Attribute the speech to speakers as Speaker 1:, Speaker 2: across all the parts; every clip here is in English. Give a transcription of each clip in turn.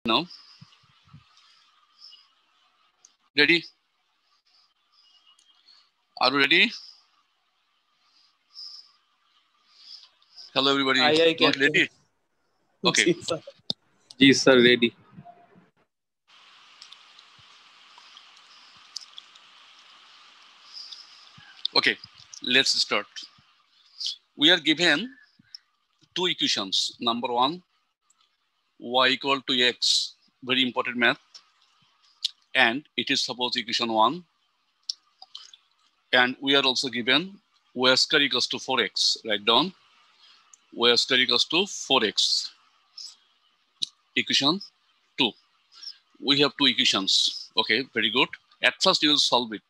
Speaker 1: now. Ready? Are you ready? Hello, everybody. Not ready? Okay.
Speaker 2: Yes, sir, ready.
Speaker 1: Okay, let's start. We are given two equations. Number one, y equal to x, very important math. And it is suppose equation 1. And we are also given y square equals to 4x. Write down y square equals to 4x. Equation 2. We have two equations. Okay, very good. At first, you will solve it.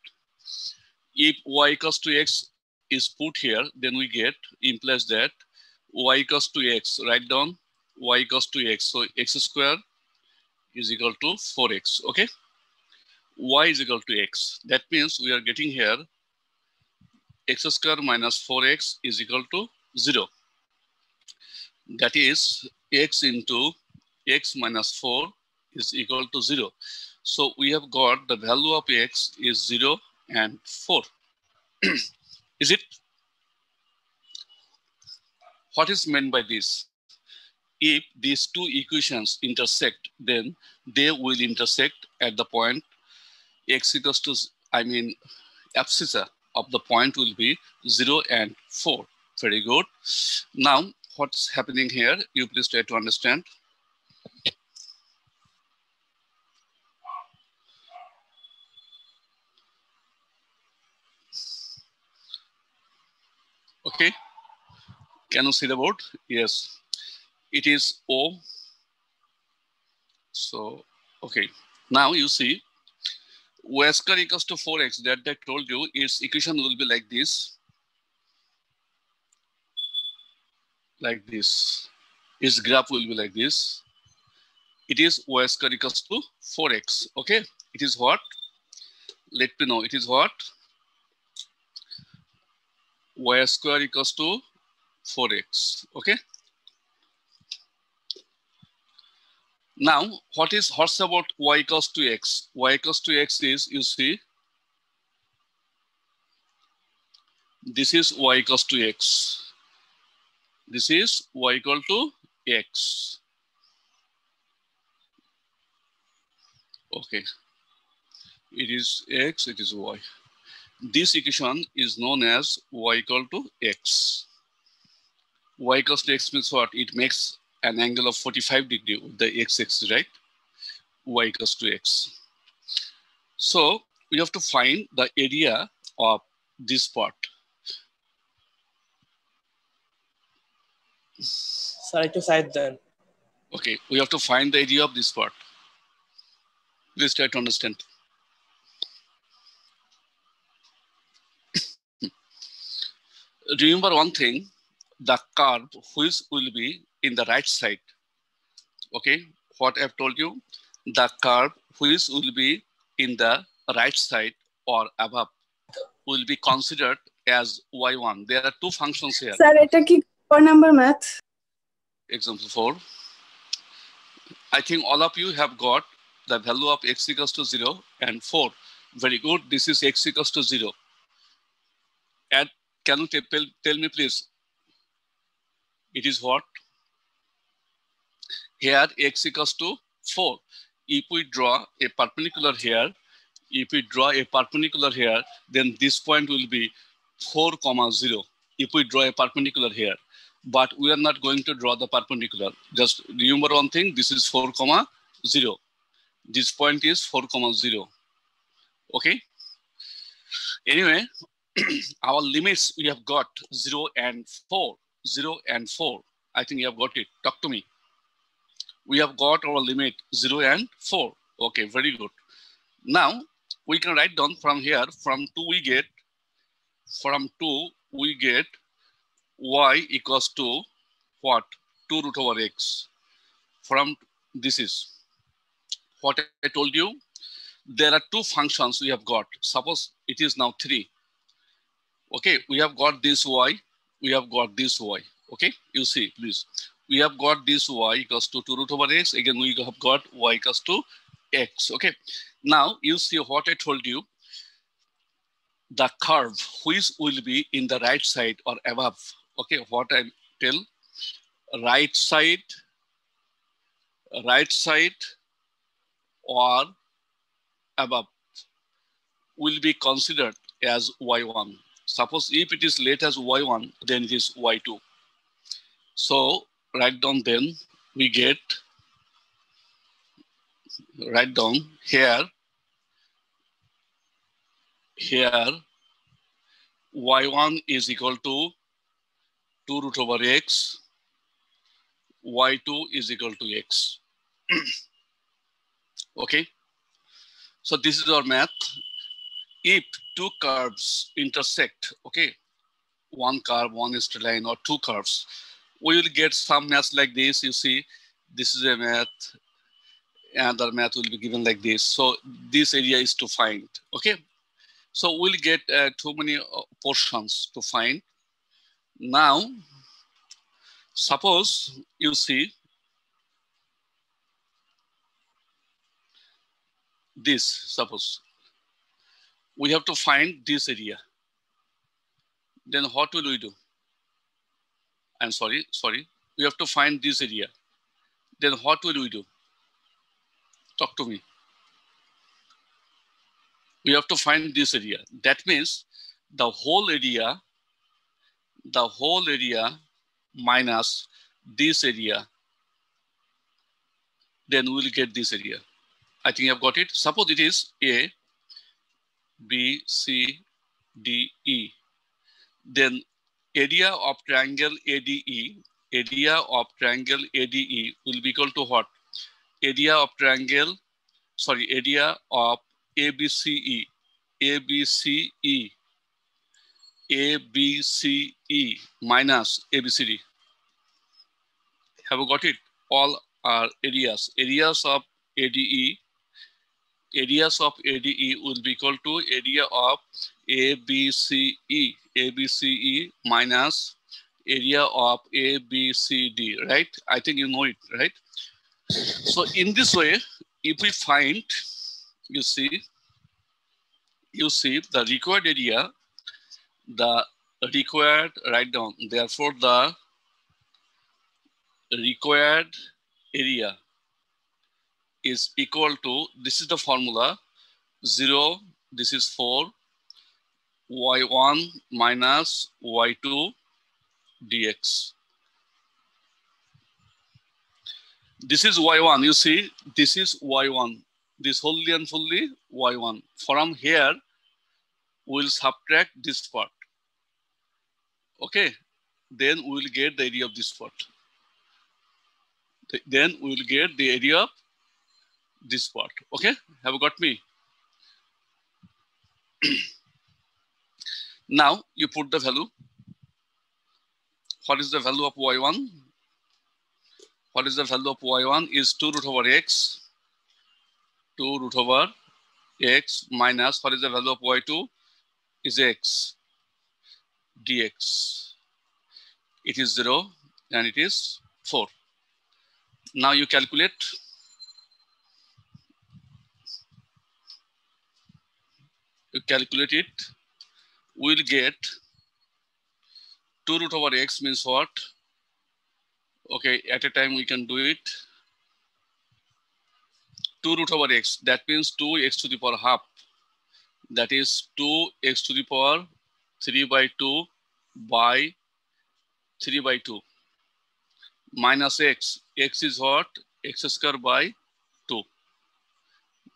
Speaker 1: If y equals to x is put here, then we get implies that y equals to x. Write down y equals to x. So x square is equal to 4x. Okay. Y is equal to x. That means we are getting here x square minus 4x is equal to 0. That is x into x minus 4 is equal to 0. So we have got the value of x is 0 and 4. Is it? What is meant by this? If these two equations intersect, then they will intersect at the point x equals to, abscissa of the point will be 0 and 4. Very good. Now, what's happening here? You please try to understand. Okay. Can you see the board? Yes. It is O. So, okay. Now you see y square equals to 4x that I told you its equation will be like this. Like this. Its graph will be like this. It is y square equals to 4x. Okay. It is what? Let me know. It is what? Y square equals to 4x. Okay. Now, what's about y equals to x? Y equals to x is, you see, this is y equals to x. This is y equal to x. Okay. It is x, it is y. This equation is known as y equal to x. Y equals to x means what? It makes an angle of 45 degrees with the x-axis, right? Y equals to x. So we have to find the area of this part.
Speaker 3: Sorry to side then.
Speaker 1: Okay, we have to find the area of this part. Please try to understand. Remember one thing, the curve which will be in the right side. Okay, what I've told you, the curve which will be in the right side or above will be considered as y1. There are two functions here.
Speaker 4: Sir, এটা কি কোন number math?
Speaker 1: Example 4. I think all of you have got the value of x equals to 0 and 4. Very good. This is x equals to 0. And can you tell me please? It is what? Here x equals to 4. If we draw a perpendicular here, then this point will be 4, 0. If we draw a perpendicular here, but we are not going to draw the perpendicular. Just remember one thing, this is 4, 0. This point is 4, 0. Okay. Anyway, our limits we have got 0 and 4. 0 and 4. I think you have got it. Talk to me. We have got our limit 0 and 4. Okay, very good. Now we can write down from here, from 2 we get y equals to what? 2 root over x. From this is what I told you. There are two functions we have got. Suppose it is now 3. Okay, we have got this y, we have got this y. Okay, you see, please. we have got this y equals to 2 root over x. Again, we have got y equals to x. Okay. Now you see what I told you. The curve which will be in the right side or above. Okay, what I tell, right side or above will be considered as y1. Suppose if it is let as y1, then it is y2. So write down, then we get, write down here y1 is equal to 2 root over x, y2 is equal to x. Okay, so this is our math. If two curves intersect, okay, one curve, one straight line, or two curves, we will get some maths like this. You see, this is a math, another math will be given like this. So this area is to find, okay? So we'll get too many portions to find. Now, suppose you see this, suppose we have to find this area. Then what will we do? I'm sorry, we have to find this area. Then what will we do? Talk to me. We have to find this area. That means the whole area minus this area, then we'll get this area. I think I've got it. Suppose it is A, B, C, D, E. Then area of triangle ADE will be equal to what? Area of ABCE minus ABCD. Have you got it? All are areas. Areas of ADE will be equal to area of ABCE minus area of ABCD, right? I think you know it, right? So in this way, if we find, you see the required area, write down, therefore the required area is equal to, this is the formula, 0, this is 4, y1 minus y2 dx. This is y1, you see, this is y1. This wholly and fully y1. From here, we'll subtract this part. Okay, then we will get the area of this part. Then we will get the area of this part. Okay, have you got me? Now you put the value. What is the value of y1? What is the value of y1 is 2 root over x. 2 root over x minus what is the value of y2 is x dx. It is 0 and it is 4. Now you calculate. You calculate it. We'll get 2 root over x means what? Okay, at a time we can do it. 2 root over x, that means 2x to the power half. That is 2x to the power 3 by 2 by 3 by 2 minus x. X is what? X square by 2.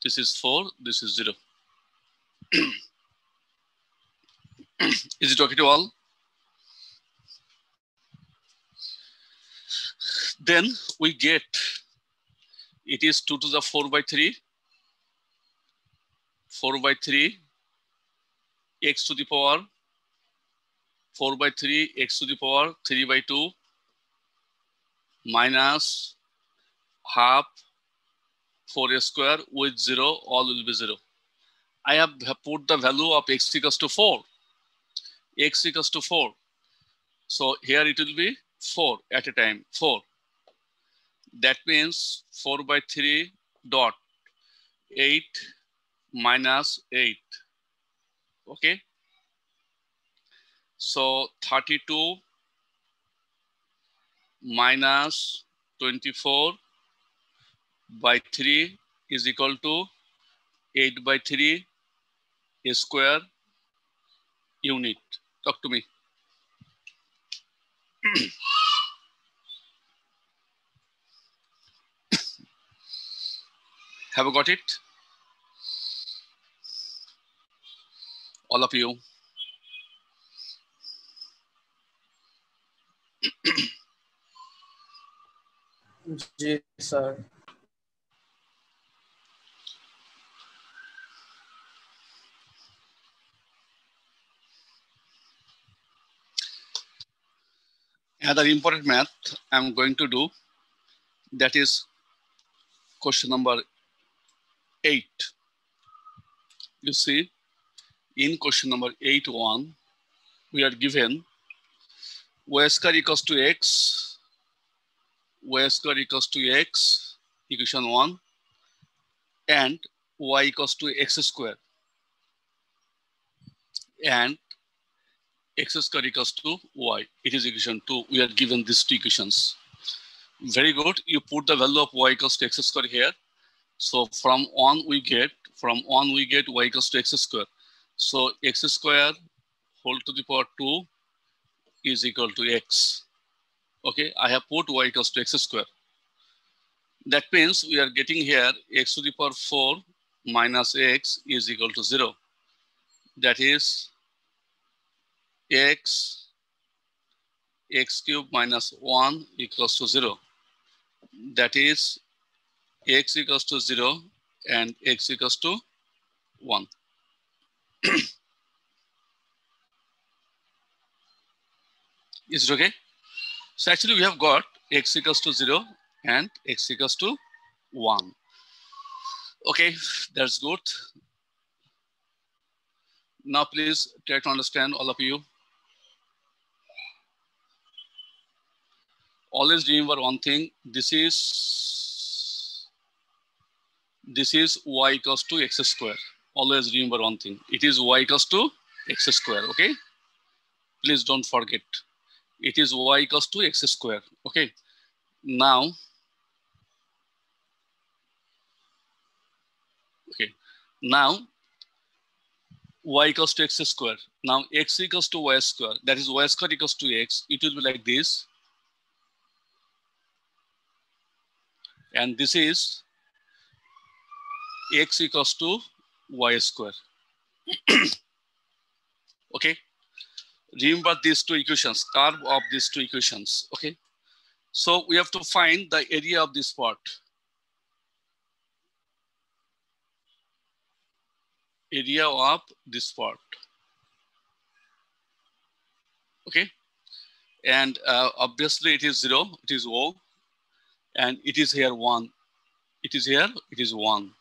Speaker 1: This is 4, this is 0. Is it okay to all? Then we get, it is 2 to the 4 by 3. 4 by 3 x to the power 4 by 3 x to the power 3 by 2 minus half 4 square with 0, all will be 0. I have put the value of x equals to 4. X equals to 4. So here it will be 4 at a time, 4. That means 4 by 3 dot 8 minus 8. Okay. So 32 minus 24 by 3 is equal to 8 by 3 square unit. Talk to me. Have you got it? All of you.
Speaker 3: Yes, sir.
Speaker 1: Another important math I'm going to do, that is question number 8. You see, in question number 8.1, we are given y square equals to x, y square equals to x, equation 1, and y equals to x square, and x square equals to y. It is equation 2. We are given these two equations. Very good. You put the value of y equals to x square here. So from 1 we get y equals to x square. So x square whole to the power 2 is equal to x. Okay, I have put y equals to x square. That means we are getting here x to the power 4 minus x is equal to 0. That is x cube minus 1 equals to 0. That is x equals to 0 and x equals to 1. Is it okay? So actually we have got x equals to 0 and x equals to 1. Okay, that's good. Now please try to understand, all of you. Always remember one thing, this is y equals to x square. Always remember one thing, it is y equals to x square, okay? Please don't forget. It is y equals to x square, okay? Now, y equals to x square. Now x equals to y square, that is y square equals to x. It will be like this. And this is x equals to y square. Okay. Remember these two equations, curve of these two equations. Okay. So we have to find the area of this part. Area of this part. Okay. And obviously it is 0, it is O. And it is here 1. It is here, it is 1.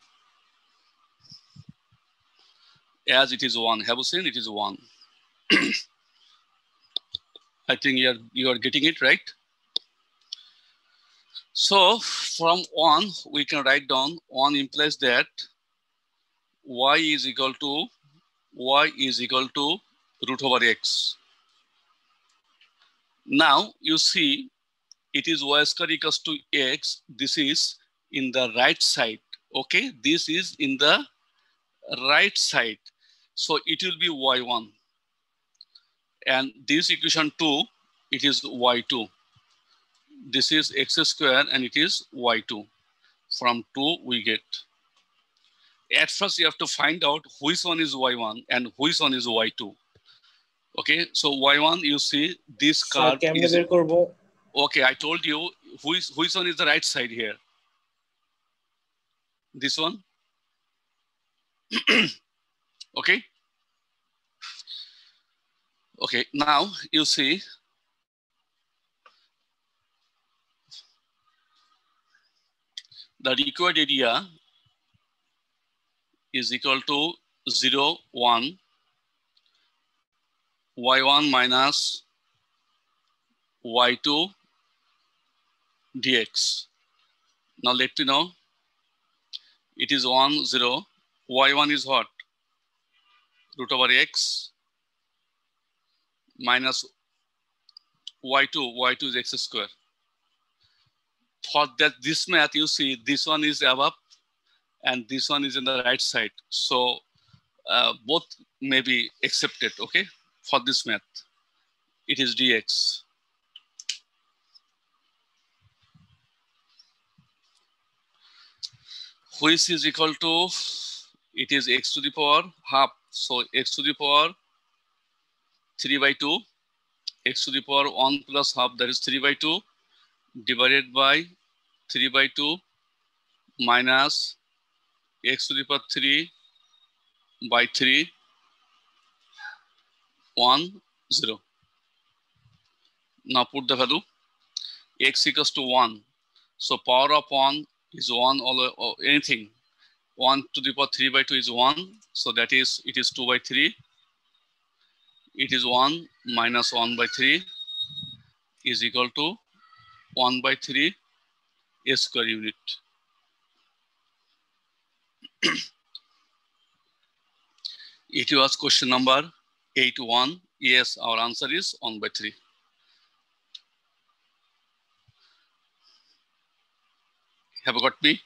Speaker 1: As it is 1. Have you seen? It is 1. I think you are getting it, right? So from 1, we can write down 1 implies that y is equal to root over x. Now you see it is y square equals to x. This is in the right side. Okay, this is in the right side. So it will be y1. And this equation 2, it is y2. This is x square and it is y2. From 2 we get. At first you have to find out which one is y1 and which one is y2. Okay, so y1 you see this curve is, okay, I told you which one is the right side here. This one. Okay. Okay, now you see the required area is equal to 0, 1, y1 minus y2 dx. Now let me know. It is 1, 0. Y1 is what? Root over x minus y2. Y2 is x square. For that, this math, you see, this one is above and this one is in the right side. So both may be accepted, okay? For this math, it is dx. Which is equal to, it is x to the power half. So x to the power 3 by 2, x to the power 1 plus half, that is 3 by 2, divided by 3 by 2 minus x to the power 3 by 3, 1, 0. Now put the value, x equals to 1. So power of 1 is 1 or anything. 1 to the power 3 by 2 is 1. So that is, it is 2 by 3. It is 1 minus 1 by 3 is equal to 1 by 3 a square unit. It was question number 81. Yes, our answer is 1 by 3. Have you got me?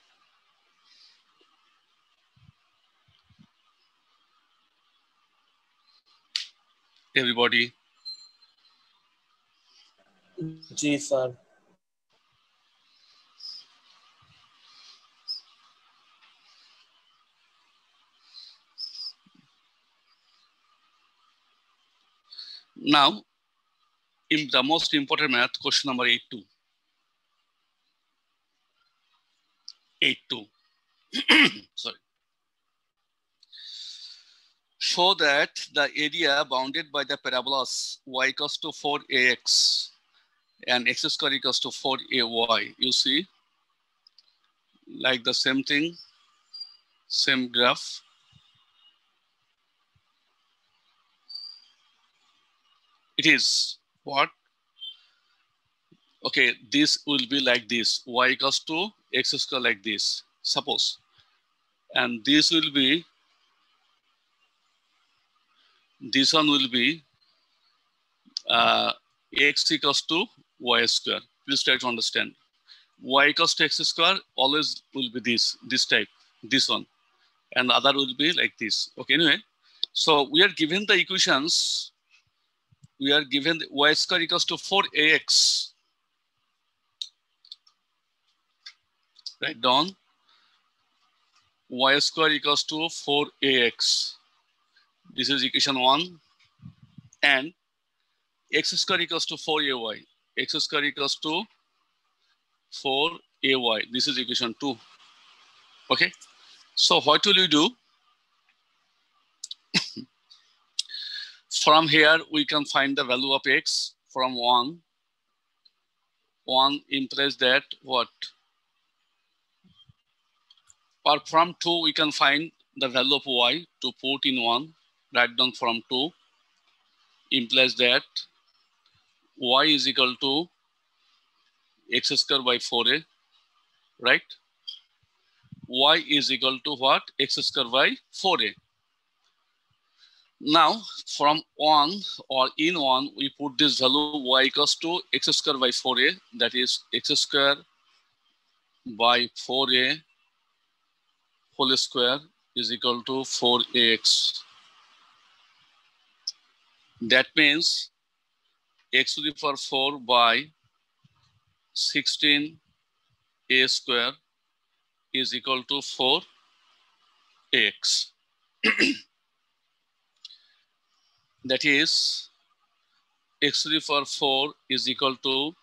Speaker 1: Everybody?
Speaker 3: जी sir.
Speaker 1: Now, in the most important math, question number 82. 82. Sorry. Show that the area bounded by the parabolas y equals to 4ax and x square equals to 4ay. You see, like the same thing, same graph. It is what? Okay, this will be like this. Y equals to x square like this, suppose. And this will be, this one will be x equals to y square. Please try to understand. Y equals to x square always will be this type, this one. And the other will be like this. Okay, anyway. So we are given the equations. We are given the y square equals to 4ax. Write down. Y square equals to 4ax. This is equation 1. And x square equals to 4ay. X square equals to 4ay. This is equation 2. Okay. So what will you do? From here, we can find the value of x from 1. 1 implies that what? Or from 2, we can find the value of y to put in 1. Write down from 2. Implies that y is equal to x square by 4a, right? Y is equal to what? X square by 4a. Now, from 1 or in 1, we put this value y equals to x square by 4a. That is x square by 4a whole square is equal to 4ax. That means x to the power 4 by 16a square is equal to 4ax. That is x to the power 4 is equal to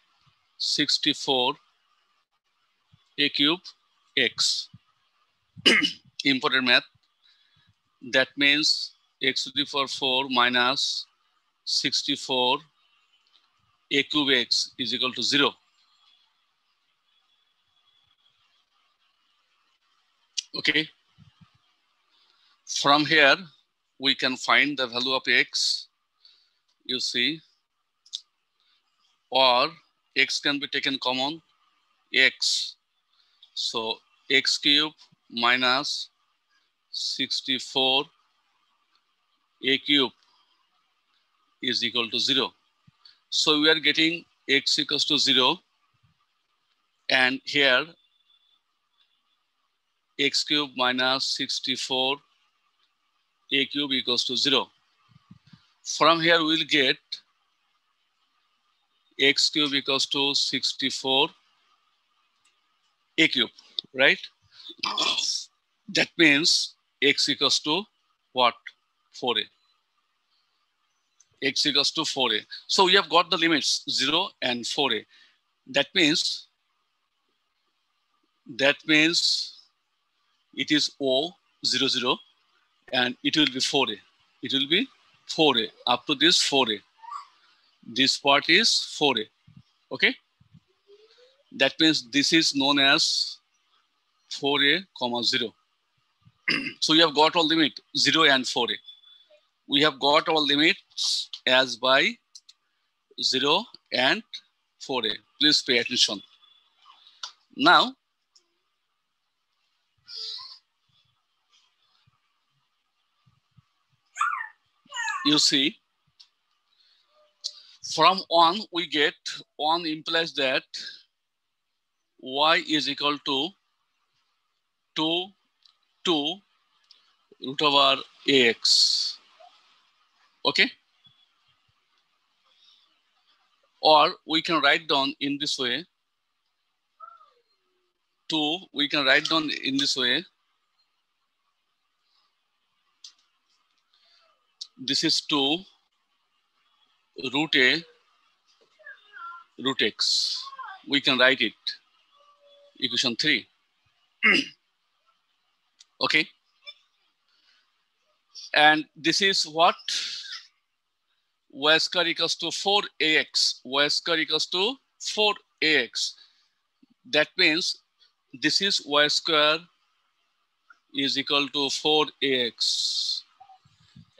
Speaker 1: 64 a cube x. Important math. That means x to the power 4 minus 64 a cube x is equal to 0. Okay. From here, we can find the value of x, you see, or x can be taken common, x. So x cube minus 64 a cube is equal to 0. So we are getting x equals to 0, and here x cube minus 64 a cube equals to 0. From here we'll get x cube equals to 64 a cube, right? That means x equals to what? 4a. X equals to 4a. So we have got the limits 0 and 4a. That means it is O 0 0, and it will be 4a. It will be 4a. Up to this 4a. This part is 4a. Okay. That means this is known as 4a, 0. So we have got our limit 0 and 4a. We have got our limits as by 0 and 4a. Please pay attention. Now, you see, from 1 we get 1 implies that y is equal to 2 root over ax. Okay? Or we can write down in this way. 2, we can write down in this way. This is 2 root a root x. We can write it. Equation 3. Okay. And this is what? Y square equals to 4ax. Y square equals to 4ax. That means this is y square is equal to 4ax.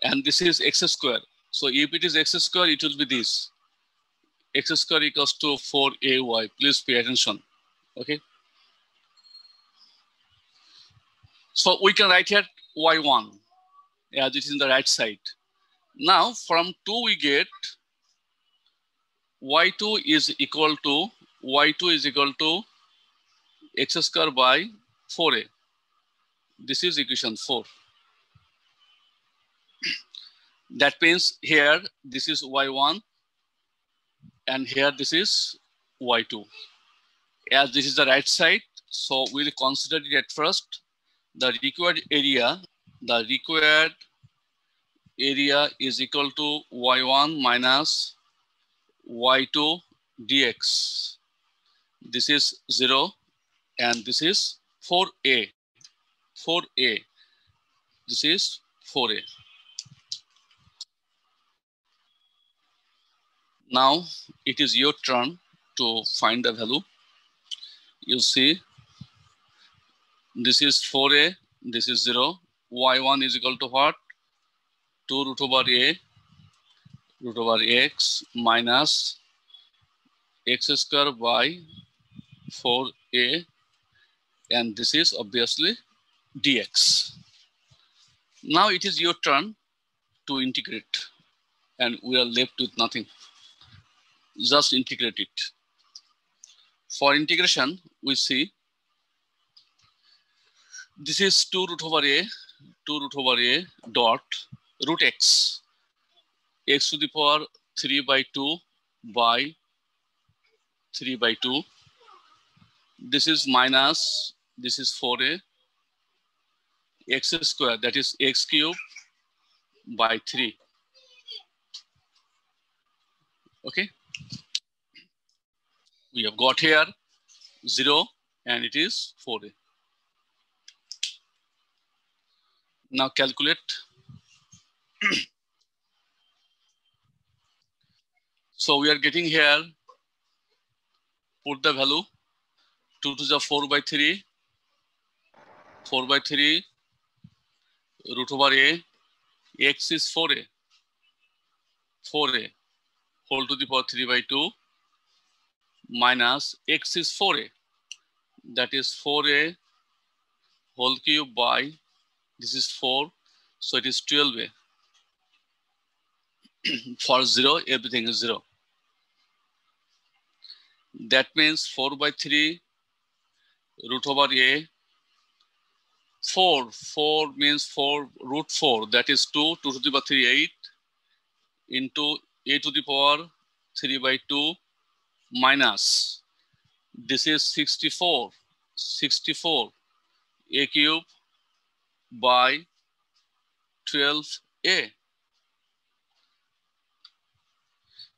Speaker 1: And this is x square. So if it is x square, it will be this. X square equals to 4ay. Please pay attention. Okay. So we can write here y1 as it is in the right side. Now from 2 we get y2 is equal to x square by 4a. This is equation 4. That means here this is y1 and here this is y2. As this is the right side, so we'll consider it at first. The required area is equal to y1 minus y2 dx. This is 0 and this is 4a. This is 4a. Now it is your turn to find the value. You see, this is 4a, this is 0. Y1 is equal to what? 2 root over a root over x minus x square by 4a, and this is obviously dx. Now it is your turn to integrate, and we are left with nothing. Just integrate it. For integration, we see this is 2 root over a dot root x to the power 3 by 2 by 3 by 2. This is minus, this is 4a, x square, that is x cube by 3. Okay. We have got here 0 and it is 4a. Now calculate. So we are getting here, put the value, 2 to the 4 by 3 root over a, x is 4a, whole to the power 3 by 2 minus x is 4a. that is 4a whole cube by, this is 4, so it is 12a. For 0, everything is 0. That means 4 by 3 root over a. 4 means 4 root 4, that is 2 to the power 3, 8 into a to the power 3 by 2 minus, this is 64 a cube by 12a.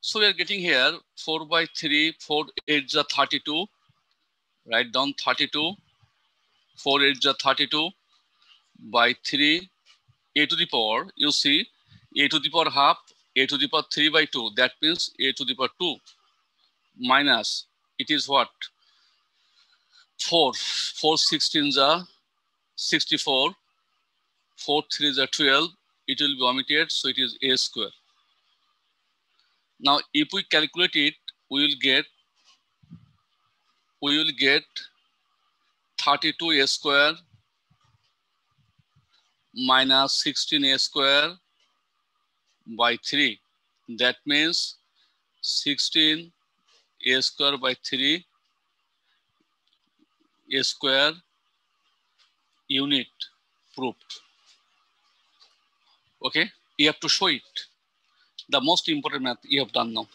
Speaker 1: So we are getting here 4 by 3, 4 8 is 32. Write down 32. 4 8 is 32 by 3 a to the power. You see a to the power half, a to the power 3 by 2. That means a to the power 2 minus, it is what? 4 16s are 64. 4 3s are 12. It will be omitted, so it is a square. Now, if we calculate it, we will get 32a square minus 16a square by 3. That means 16a square by 3 a square unit proved. Okay, you have to show it. The most important math you have done now.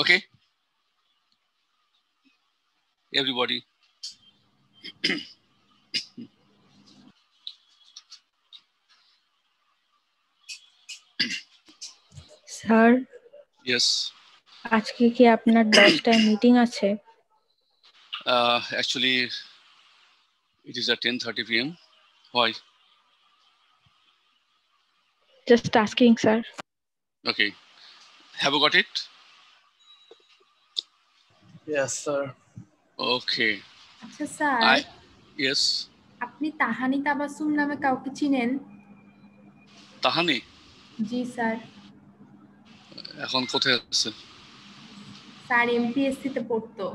Speaker 1: Okay, everybody.
Speaker 5: Sir,
Speaker 1: Yes.
Speaker 5: আজকে কি আপনার 10টায় meeting আছে?
Speaker 1: Actually, it is at 10:30 p.m. Why?
Speaker 5: Just asking, sir.
Speaker 1: Okay. Have you got it?
Speaker 3: Yes, sir.
Speaker 1: Okay.
Speaker 6: আচ্ছা sir,
Speaker 1: Yes.
Speaker 6: আপনি তাহানি তাবাসুম নামে কাউকে চিনেন?
Speaker 1: তাহানি?
Speaker 6: জি স্যার।
Speaker 1: এখন কোথায় আছে?
Speaker 6: স্যার এমপিএসসি তে পড়তো।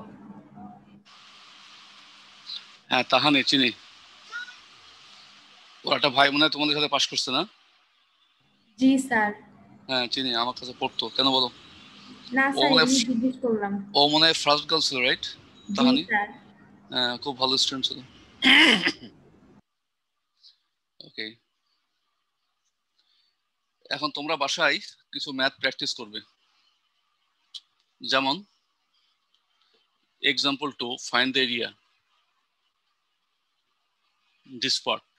Speaker 1: হ্যাঁ, তাহানি চিনি। ওর একটা ভাই মনে হয় তোমাদের সাথে পাশ করছে না?
Speaker 6: জি স্যার।
Speaker 1: হ্যাঁ, চিনি, আমার কাছে পড়তো। কেন বলো?
Speaker 6: না স্যার, আমি জিজ্ঞেস করলাম।
Speaker 1: ও মনে হয় ফার্স্ট গার্ল ছিল, রাইট?
Speaker 6: তাহানি? জি স্যার।
Speaker 1: হ্যাঁ, খুব ভালো স্টুডেন্ট ছিল। ওকে, এখন তোমরা বাসায় কিছু ম্যাথ প্র্যাকটিস করবে। যেমন example 2, find the area. This part.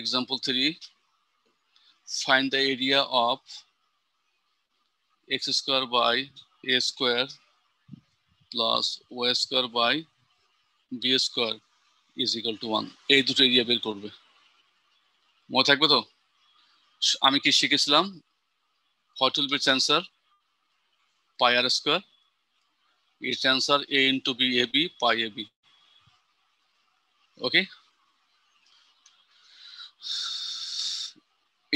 Speaker 1: Example 3, find the area of x square by a square plus y square by b square is equal to 1. এই দুটো এরিয়া বের করবে। মনে থাকবে তো? আমি কি শিখেছিলাম? What will be its answer? Pi r square. Its answer a into b ab pi ab. Okay.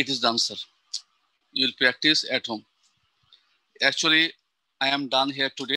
Speaker 1: It is the answer. You will practice at home. Actually, I am done here today.